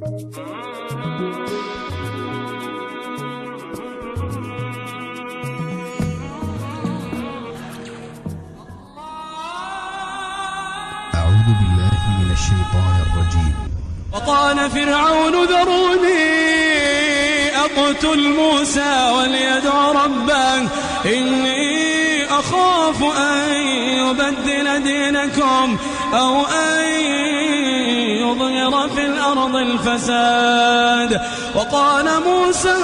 أعوذ بالله من الشيطان الرجيم. وقال فرعون ذروني أقتل موسى وليدع ربه إني أخاف أن يبدل دينكم أو أن يظهر في الأرض الفساد. وقال موسى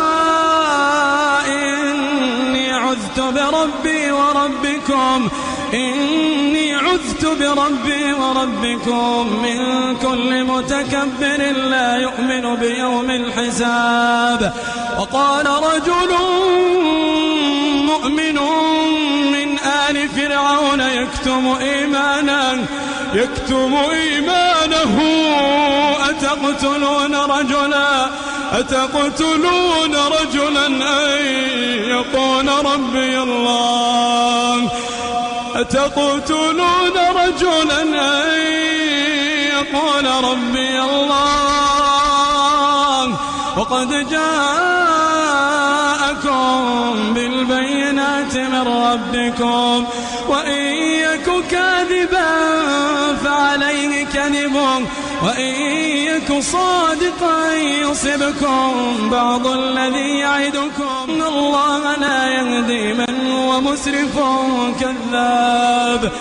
إني عذت بربي وربكم من كل متكبر لا يؤمن بيوم الحساب. وقال رجل مؤمن من آل فرعون يكتم إيمانه أتقتلون رجلا أن يقول ربي الله وقد جاءكم بالبينات من ربكم وإن يك كاذبا فعليه كذبه وإن يك صادقا يصبكم بعض الذي يعدكم إن الله لا يهدي من هو مسرف كذاب.